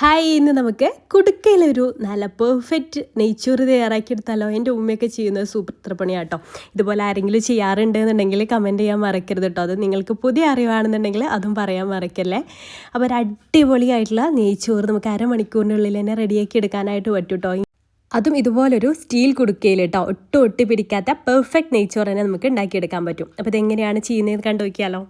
Hi, ഇന്ന് നമുക്ക് കുടുക്കയിലൊരു നല്ല പെർഫെക്റ്റ് നെയ്ച്ചോറ് തയ്യാറാക്കിയെടുത്താലോ. എൻ്റെ ഉമ്മയൊക്കെ ചെയ്യുന്നത് സൂപ്പർ പണിയാട്ടോ. ഇതുപോലെ ആരെങ്കിലും ചെയ്യാറുണ്ടെന്നുണ്ടെങ്കിൽ കമൻറ്റ് ചെയ്യാൻ മറക്കരുത് കേട്ടോ. അത് നിങ്ങൾക്ക് പുതിയ അറിവാണെന്നുണ്ടെങ്കിൽ അതും പറയാൻ മറക്കല്ലേ. അപ്പോൾ ഒരു അടിപൊളിയായിട്ടുള്ള നെയ്ച്ചോറ് നമുക്ക് അരമണിക്കൂറിനുള്ളിൽ തന്നെ റെഡിയാക്കി എടുക്കാനായിട്ട് പറ്റും കേട്ടോ. അതും ഇതുപോലൊരു സ്റ്റീൽ കുടുക്കയിൽ കേട്ടോ, ഒട്ടി പിടിക്കാത്ത പെർഫെക്റ്റ് നെയ്ച്ചോറ് തന്നെ നമുക്ക് ഉണ്ടാക്കിയെടുക്കാൻ പറ്റും. അപ്പോൾ ഇതെങ്ങനെയാണ് ചെയ്യുന്നത് കണ്ടു നോക്കിയാലോ.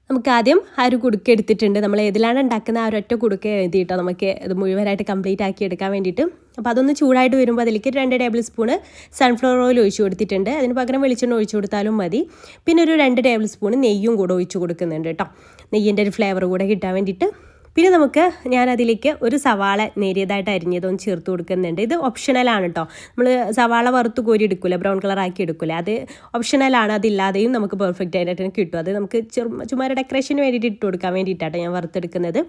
നമുക്ക് ആദ്യം ആ ഒരു കുടുക്ക എടുത്തിട്ടുണ്ട്. നമ്മൾ ഏതിലാണ് ഉണ്ടാക്കുന്ന ആ ഒരൊറ്റ കുടുക്ക എഴുതിയിട്ടോ നമുക്ക് ഇത് മുഴുവനായിട്ട് കംപ്ലീറ്റ് ആക്കി എടുക്കാൻ വേണ്ടിയിട്ട്. അപ്പോൾ അതൊന്ന് ചൂടായിട്ട് വരുമ്പോൾ അതിലേക്ക് 2 ടേബിൾ സ്പൂണ് സൺഫ്ലവർ ഓയിൽ ഒഴിച്ചു കൊടുത്തിട്ടുണ്ട്. അതിന് പകരം വെളിച്ചെണ്ണ ഒഴിച്ചു കൊടുത്താലും മതി. പിന്നെ ഒരു 2 ടേബിൾ സ്പൂണ് നെയ്യും കൂടെ ഒഴിച്ചു കൊടുക്കുന്നുണ്ട് കേട്ടോ, നെയ്യിൻ്റെ ഒരു ഫ്ലേവർ കൂടെ കിട്ടാൻ വേണ്ടിയിട്ട്. പിന്നെ ഞാനതിലേക്ക് ഒരു സവാള നേരിയതായിട്ട് അരിഞ്ഞതൊന്ന് ചേർത്ത് കൊടുക്കുന്നുണ്ട്. ഇത് ഓപ്ഷണലാണ് കേട്ടോ. നമ്മൾ സവാള വറുത്ത് കോരി എടുക്കില്ല, ബ്രൗൺ കളർ ആക്കി എടുക്കില്ല, അത് ഓപ്ഷണലാണ്. അതില്ലാതെയും നമുക്ക് പെർഫെക്റ്റ് ആയിട്ട് കിട്ടും. അത് നമുക്ക് ചുമ്മാ ഡെക്കറേഷന് വേണ്ടിയിട്ട് ഇട്ട് കൊടുക്കാൻ വേണ്ടിയിട്ടാണ് ഞാൻ വറുത്തെടുക്കുന്നത്.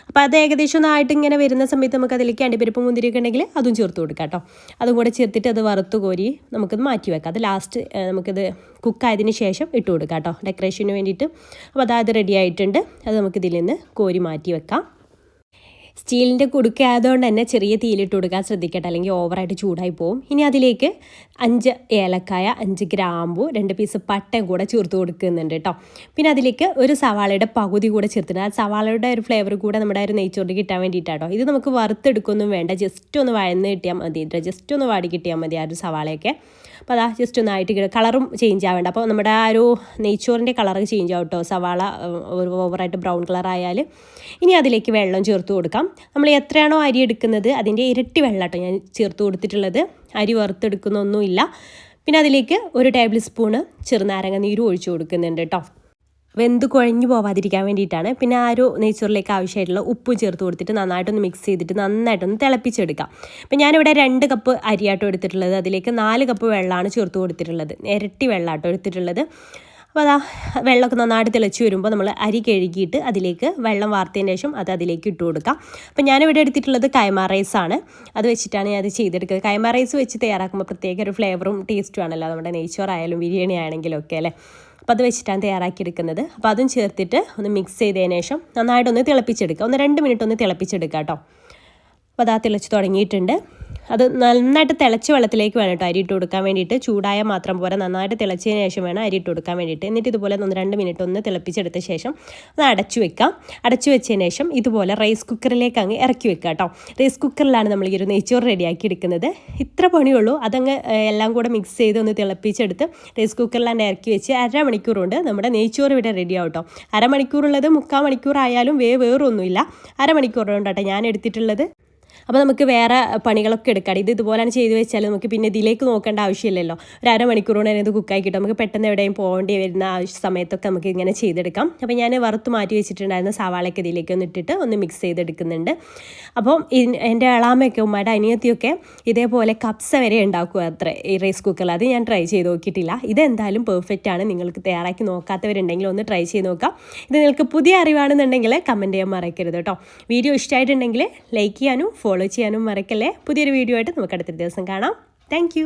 അപ്പോൾ അത് ഏകദേശം ഒന്നായിട്ട് ഇങ്ങനെ വരുന്ന സമയത്ത് നമുക്ക് അതിലേക്ക് അണ്ടിപ്പരിപ്പ് മുന്തിരിയൊക്കെ ഉണ്ടെങ്കിൽ അതും ചേർത്ത് കൊടുക്കാം കേട്ടോ. അതും കൂടെ ചേർത്തിട്ട് അത് വറുത്ത് കോരി നമുക്കത് മാറ്റി വെക്കാം. അത് ലാസ്റ്റ് നമുക്കിത് കുക്കായതിന് ശേഷം ഇട്ട് കൊടുക്കാം കേട്ടോ, ഡെക്കറേഷന് വേണ്ടിയിട്ട്. അപ്പോൾ അതായത് റെഡി ആയിട്ടുണ്ട്. അത് നമുക്കിതിൽ നിന്ന് കോരി മാറ്റി വെക്കാം. സ്റ്റീലിൻ്റെ കുടുക്ക ആയതുകൊണ്ട് തന്നെ ചെറിയ തീയിലിട്ട് കൊടുക്കാൻ ശ്രദ്ധിക്കട്ടെ, അല്ലെങ്കിൽ ഓവറായിട്ട് ചൂടായി പോകും. ഇനി അതിലേക്ക് 5 ഏലക്കായ, 5 ഗ്രാമ്പു, 2 പീസ് പട്ടയും കൂടെ ചേർത്ത് കൊടുക്കുന്നുണ്ട് കേട്ടോ. പിന്നെ അതിലേക്ക് ഒരു സവാളയുടെ പകുതി കൂടെ ചേർത്തിട്ടുണ്ട്. ആ സവാളയുടെ ഒരു ഫ്ലേവർ കൂടെ നമ്മുടെ ഒരു നെയ്ച്ചോറിന് കിട്ടാൻ വേണ്ടിയിട്ടാട്ടോ. ഇത് നമുക്ക് വറുത്തെടുക്കൊന്നും വേണ്ട, ജസ്റ്റ് ഒന്ന് വഴന്ന് കിട്ടിയാൽ മതി, ജസ്റ്റ് ഒന്ന് വാടി കിട്ടിയാൽ മതി ആ ഒരു സവാളയൊക്കെ. അപ്പോൾ അതാ ജസ്റ്റ് ഒന്നായിട്ട് കളറും ചേഞ്ച് ആവേണ്ട. അപ്പോൾ നമ്മുടെ ആ ഒരു നെയ്ച്ചോറിൻ്റെ കളർ ചേഞ്ച് ആവും കേട്ടോ, സവാള ഓവറായിട്ട് ബ്രൗൺ കളർ ആയാൽ. ഇനി അതിലേക്ക് വെള്ളം ചേർത്ത് കൊടുക്കാം. നമ്മൾ എത്രയാണോ അരി എടുക്കുന്നത് അതിൻ്റെ ഇരട്ടി വെള്ളം കേട്ടോ ഞാൻ ചേർത്ത് കൊടുത്തിട്ടുള്ളത്. അരി വറുത്തെടുക്കുന്നൊന്നുമില്ല. പിന്നെ അതിലേക്ക് 1 ടേബിൾ സ്പൂണ് ചെറുനാരങ്ങ നീരും ഒഴിച്ചു കൊടുക്കുന്നുണ്ട് കേട്ടോ, വെന്ത് കുഴഞ്ഞു പോവാതിരിക്കാൻ വേണ്ടിയിട്ടാണ്. പിന്നെ ആ ഒരു നെയ്ച്ചോറിലേക്ക് ആവശ്യമായിട്ടുള്ള ഉപ്പും ചേർത്ത് കൊടുത്തിട്ട് നന്നായിട്ടൊന്ന് മിക്സ് ചെയ്തിട്ട് നന്നായിട്ടൊന്ന് തിളപ്പിച്ചെടുക്കാം. അപ്പം ഞാനിവിടെ 2 കപ്പ് അരിയാട്ടോ എടുത്തിട്ടുള്ളത്. അതിലേക്ക് 4 കപ്പ് വെള്ളമാണ് ചേർത്ത് കൊടുത്തിട്ടുള്ളത്, ഇരട്ടി വെള്ളമാട്ടോ എടുത്തിട്ടുള്ളത്. അപ്പോൾ അതാ വെള്ളമൊക്കെ നന്നായിട്ട് തിളച്ച് വരുമ്പോൾ നമ്മൾ അരി കഴുകിയിട്ട് അതിലേക്ക് വെള്ളം വാർത്തതിന് ശേഷം അതിലേക്ക് ഇട്ട് കൊടുക്കാം. അപ്പോൾ ഞാനിവിടെ എടുത്തിട്ടുള്ളത് കൈമ റൈസാണ്. അത് വെച്ചിട്ടാണ് ഞാൻ അത് ചെയ്തെടുക്കുന്നത്. കൈമ റൈസ് വെച്ച് തയ്യാറാക്കുമ്പോൾ പ്രത്യേക ഒരു ഫ്ലേവറും ടേസ്റ്റും ആണല്ലോ, നമ്മുടെ നെയ്ച്ചോറായാലും ബിരിയാണി ആണെങ്കിലും ഒക്കെ അല്ലേ. അപ്പോൾ അത് വെച്ചിട്ടാണ് തയ്യാറാക്കിയെടുക്കുന്നത്. അപ്പോൾ അതും ചേർത്തിട്ട് ഒന്ന് മിക്സ് ചെയ്തതിന് ശേഷം നന്നായിട്ടൊന്ന് തിളപ്പിച്ചെടുക്കുക. 2 മിനിറ്റ് ഒന്ന് തിളപ്പിച്ചെടുക്കുക കേട്ടോ. അപ്പോൾ അതാ തിളച്ച് തുടങ്ങിയിട്ടുണ്ട്. അത് നന്നായിട്ട് തിളച്ച വെള്ളത്തിലേക്ക് വേണം കേട്ടോ അരി ഇട്ട് കൊടുക്കാൻ വേണ്ടിയിട്ട്. ചൂടായാൽ മാത്രം പോരാ, നന്നായിട്ട് തിളച്ചതിന് ശേഷം വേണം അരി ഇട്ട് കൊടുക്കാൻ വേണ്ടിയിട്ട്. എന്നിട്ട് ഇതുപോലെ 1-2 മിനിറ്റ് ഒന്ന് തിളപ്പിച്ചെടുത്ത ശേഷം അത് അടച്ചു വെക്കാം. അടച്ചു വെച്ചതിന് ശേഷം ഇതുപോലെ റൈസ് കുക്കറിലേക്ക് അങ്ങ് ഇറക്കി വെക്കുക കേട്ടോ. റൈസ് കുക്കറിലാണ് നമ്മൾ ഈ ഒരു നെയ്ച്ചോറ് റെഡിയാക്കി എടുക്കുന്നത്. ഇത്ര പണിയുള്ളൂ. അതങ്ങ് എല്ലാം കൂടെ മിക്സ് ചെയ്ത് ഒന്ന് തിളപ്പിച്ചെടുത്ത് റൈസ് കുക്കറിലാണ് ഇറക്കി വെച്ച് അരമണിക്കൂർ കൊണ്ട് നമ്മുടെ നെയ്ച്ചോറ് ഇവിടെ റെഡിയാവും കേട്ടോ. അരമണിക്കൂറുള്ളത് 3/4 മണിക്കൂറായാലും വേറൊന്നുമില്ല, അരമണിക്കൂർ കൊണ്ടാട്ടോ ഞാൻ എടുത്തിട്ടുള്ളത്. അപ്പോൾ നമുക്ക് വേറെ പണികളൊക്കെ എടുക്കാം. ഇതുപോലെയാണ് ചെയ്ത് വെച്ചാൽ നമുക്ക് പിന്നെ ഇതിലേക്ക് നോക്കേണ്ട ആവശ്യമില്ലല്ലോ. ഒരു അരമണിക്കൂർ കൊണ്ട് തന്നെ ഇത് കുക്കായി കിട്ടും. നമുക്ക് പെട്ടെന്ന് എവിടെയും പോകേണ്ടി വരുന്ന സമയത്തൊക്കെ നമുക്ക് ഇങ്ങനെ ചെയ്തെടുക്കാം. അപ്പോൾ ഞാൻ വറുത്ത് മാറ്റി വെച്ചിട്ടുണ്ടായിരുന്ന സവാളയൊക്കെ ഇതിലേക്ക് ഒന്ന് ഇട്ടിട്ട് ഒന്ന് മിക്സ് ചെയ്തെടുക്കുന്നുണ്ട്. അപ്പോൾ എൻ്റെ എളാമയൊക്കെ ഉമ്മയുടെ അനിയത്തിയൊക്കെ ഇതേപോലെ കപ്സ വരെ ഉണ്ടാക്കുക അത്ര ഈ റൈസ് കുക്കറിൽ. അത് ഞാൻ ട്രൈ ചെയ്ത് നോക്കിയിട്ടില്ല. ഇതെന്തായാലും പെർഫെക്റ്റ് ആണ്. നിങ്ങൾക്ക് തയ്യാറാക്കി നോക്കാത്തവരുണ്ടെങ്കിൽ ഒന്ന് ട്രൈ ചെയ്ത് നോക്കാം. ഇത് നിങ്ങൾക്ക് പുതിയ അറിവാണെന്നുണ്ടെങ്കിൽ കമൻറ്റ് ചെയ്യാൻ മറക്കരുത് കേട്ടോ. വീഡിയോ ഇഷ്ടമായിട്ടുണ്ടെങ്കിൽ ലൈക്ക് ചെയ്യാനും ഫോളോ ചെയ്യാനും മറക്കല്ലേ. പുതിയൊരു വീഡിയോ ആയിട്ട് നമുക്ക് അടുത്ത ദിവസം കാണാം. താങ്ക്